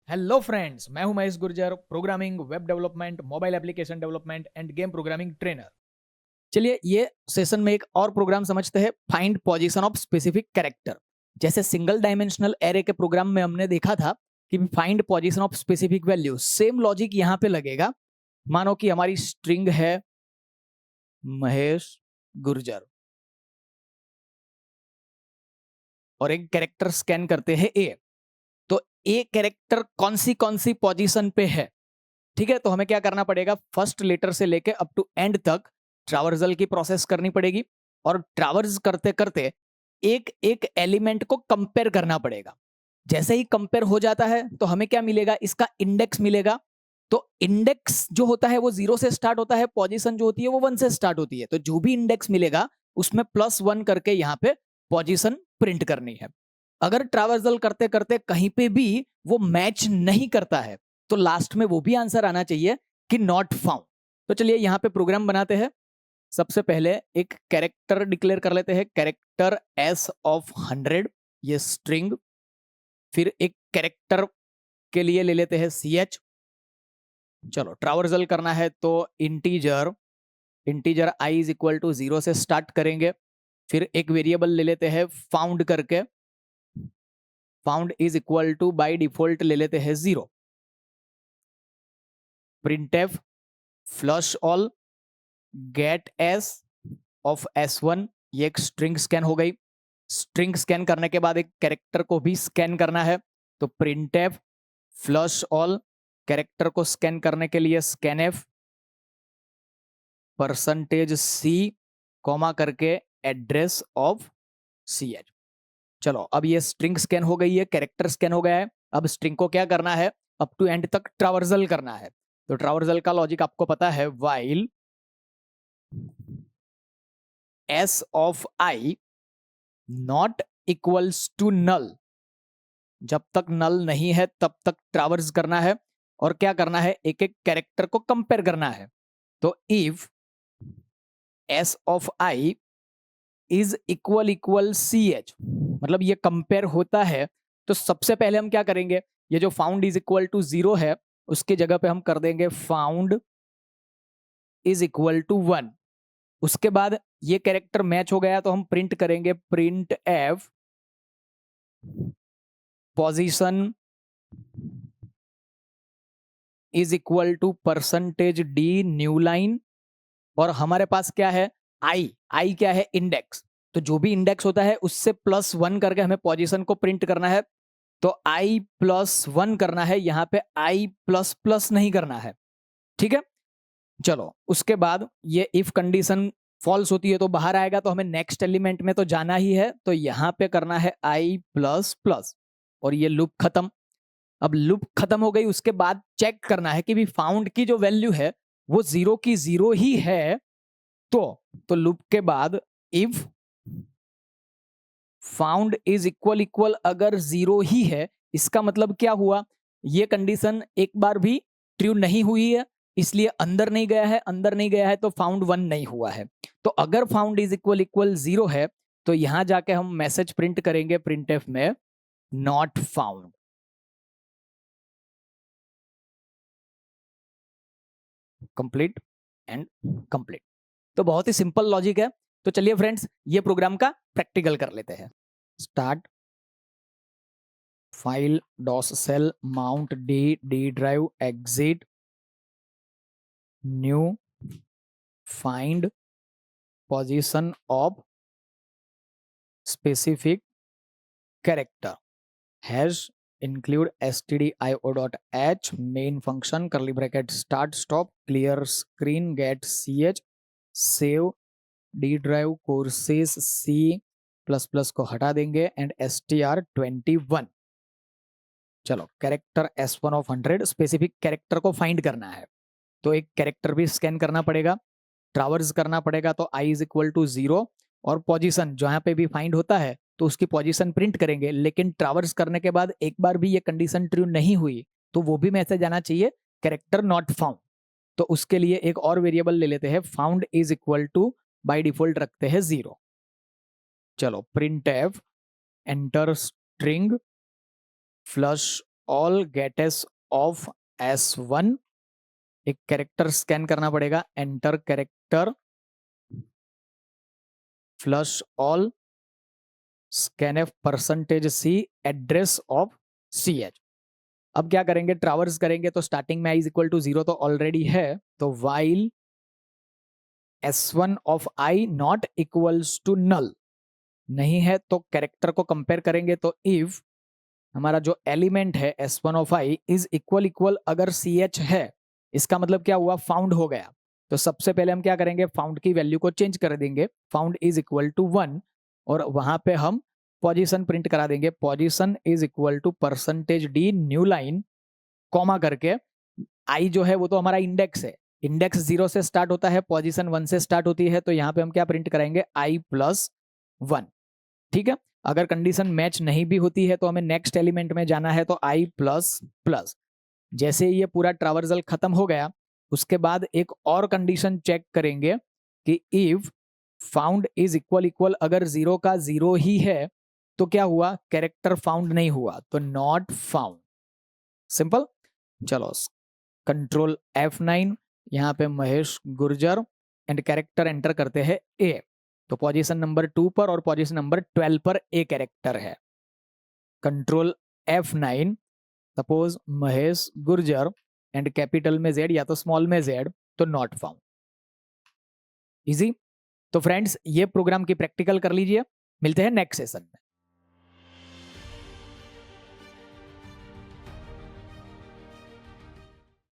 Hello friends, मैं हूं Mahesh Gurjar, programming, web development, mobile application development end game programming trainer. चलिए ये सेशन में एक और प्रोग्राम समझते हैं, find position of specific character. जैसे सिंगल डायमेंशनल एरे के प्रोग्राम में हमने देखा था कि find position of specific value, same logic यहां पे लगेगा। मानो कि हमारी स्ट्रिंग है महेश गुर्जर और एक कैरेक्टर स्कैन करते हैं ए। तो ए कैरेक्टर कौन सी पोजीशन पे है, ठीक है। तो हमें क्या करना पड़ेगा, फर्स्ट लेटर से लेके अप टू एंड तक ट्रावर्सल की प्रोसेस करनी पड़ेगी और ट्रावर्स करते करते एक एक एलिमेंट को कंपेयर करना पड़ेगा। जैसे ही कंपेयर हो जाता है तो हमें क्या मिलेगा, इसका इंडेक्स मिलेगा। तो इंडेक्स जो होता है वो 0 से स्टार्ट होता है, पोजीशन जो होती है वो 1 से स्टार्ट होती है। तो जो भी इंडेक्स मिलेगा उसमें +1 करके यहाँ पे पोजीशन प्रिंट करनी है। अगर ट्रावर्सल करते करते कहीं पे भी वो मैच नहीं करता है तो लास्ट में वो भी आंसर आना चाहिए कि नॉट फाउंड। तो चलिए यहाँ पे प्रोग्राम बनाते हैं। सबसे पहले एक कैरेक्टर डिक्लेयर कर लेते हैं, कैरेक्टर s ऑफ 100, ये स्ट्रिंग। फिर एक कैरेक्टर के लिए ले लेते हैं ch। चलो ट्रावर्सल करना है तो integer integer i is equal to 0 से स्टार्ट करेंगे। फिर एक वेरिएबल ले लेते हैं फाउंड करके, found is equal to by default ले लेते हैं 0। Printf flush all get s of s1, ये एक स्ट्रिंग स्कैन हो गई। स्ट्रिंग स्कैन करने के बाद एक कैरेक्टर को भी स्कैन करना है, तो प्रिंटफ फ्लश ऑल, कैरेक्टर को स्कैन करने के लिए स्कैनफ %c कॉमा करके एड्रेस ऑफ ch। चलो अब ये स्ट्रिंग स्कैन हो गई है, कैरेक्टर स्कैन हो गया है। अब स्ट्रिंग को क्या करना है, अप टू एंड तक ट्रावर्सल करना है। तो ट्रावर्सल का लॉजिक आपको पता है, while s of i not equals to null, जब तक नल नहीं है तब तक ट्रावर्स करना है और क्या करना है, एक एक कैरेक्टर को कंपेयर करना है। तो if s of i is equal ch, मतलब ये कंपेयर होता है, तो सबसे पहले हम क्या करेंगे, ये जो फाउंड इज इक्वल टू 0 है उसकी जगह पे हम कर देंगे फाउंड इज इक्वल टू 1। उसके बाद ये कैरेक्टर मैच हो गया तो हम प्रिंट करेंगे print F position is equal to %d new line. और हमारे पास क्या है, आई क्या है, इंडेक्स। तो जो भी इंडेक्स होता है उससे +1 करके हमें पोजीशन को प्रिंट करना है। तो i+1 करना है, यहाँ पे i++ नहीं करना है, ठीक है। चलो उसके बाद ये इफ कंडीशन फॉल्स होती है तो बाहर आएगा, तो हमें नेक्स्ट एलिमेंट में तो जाना ही है, तो यहाँ पे करना है i++ और ये लूप खत्म। अब लूप खत्म हो गई, उसके बाद चेक करना है कि भी फाउंड की जो वैल्यू है वो 0 की 0 ही है। तो लूप के बाद इफ फाउंड इज इक्वल अगर 0 ही है, इसका मतलब क्या हुआ, ये कंडीशन एक बार भी ट्रू नहीं हुई है, इसलिए अंदर नहीं गया है। अंदर नहीं गया है तो फाउंड 1 नहीं हुआ है। तो अगर फाउंड इज इक्वल 0 है तो यहां जाके हम मैसेज प्रिंट करेंगे प्रिंटफ में not found. Complete and complete. तो बहुत ही सिंपल लॉजिक है। तो चलिए फ्रेंड्स ये प्रोग्राम का प्रैक्टिकल कर लेते हैं। Start file DOS shell mount D drive exit new find position of specific character hash include stdio.h main function curly bracket start stop clear screen get ch save d drive courses c plus plus को हटा देंगे and str21। चलो character s1 of 100, specific character को find करना है तो एक character भी स्कैन करना पड़ेगा, ट्रावर्स करना पड़ेगा। तो i इज इक्वल टू 0 और पोजीशन जहां पे भी फाइंड होता है तो उसकी पोजीशन प्रिंट करेंगे, लेकिन ट्रावर्स करने के बाद एक बार भी ये कंडीशन ट्रू नहीं हुई तो वो भी मैसेज आना चाहिए कैरेक्टर नॉट फाउंड। तो उसके लिए एक और वेरिएबल ले लेते हैं, found is equal to by default रखते हैं 0। चलो print F enter string flush all gets of S1, एक कैरेक्टर स्कैन करना पड़ेगा, enter character flush all scanf %c address of CH। अब क्या करेंगे, ट्रावर्स करेंगे तो स्टार्टिंग में i इज इक्वल टू 0 तो ऑलरेडी है, तो while S1 of i not equals to null, नहीं है तो कैरेक्टर को कंपेयर करेंगे, तो इफ हमारा जो एलिमेंट है S1 of i is equal अगर CH है, इसका मतलब क्या हुआ, फाउंड हो गया। तो सबसे पहले हम क्या करेंगे, फाउंड की वैल्यू को चेंज कर देंगे, फाउंड इज इक्वल टू 1, और वहां पे हम पोजीशन प्रिंट करा देंगे, position is equal to %d new line comma करके, आई जो है वो तो हमारा इंडेक्स है, इंडेक्स 0 से स्टार्ट होता है, पोजीशन 1 से स्टार्ट होती है, तो यहाँ पे हम क्या प्रिंट करेंगे, i+1। ठीक है, अगर कंडीशन मैच नहीं भी होती है तो हमें नेक्स्ट एलिमेंट में जाना है, तो i++। जैसे ये पूरा ट्रावर्सल खत्म हो गया, उसके बाद एक और कंडीशन चेक करेंगे कि इफ फाउंड इज इक्वल अगर 0 का 0 ही है तो क्या हुआ, कैरेक्टर फाउंड नहीं हुआ, तो नॉट फाउंड। सिंपल। चलो कंट्रोल F9, यहाँ पे Mahesh Gurjar and character enter करते हैं A, तो पोजीशन नंबर 2 पर और पोजीशन नंबर 12 पर A कैरेक्टर है। Control F9, suppose Mahesh Gurjar and capital में Z या तो स्मॉल में Z, तो नॉट फाउंड। इजी। तो फ्रेंड्स ये प्रोग्राम की प्रैक्टिकल कर लीजिए, मिलते हैं नेक्स्ट सेशन में।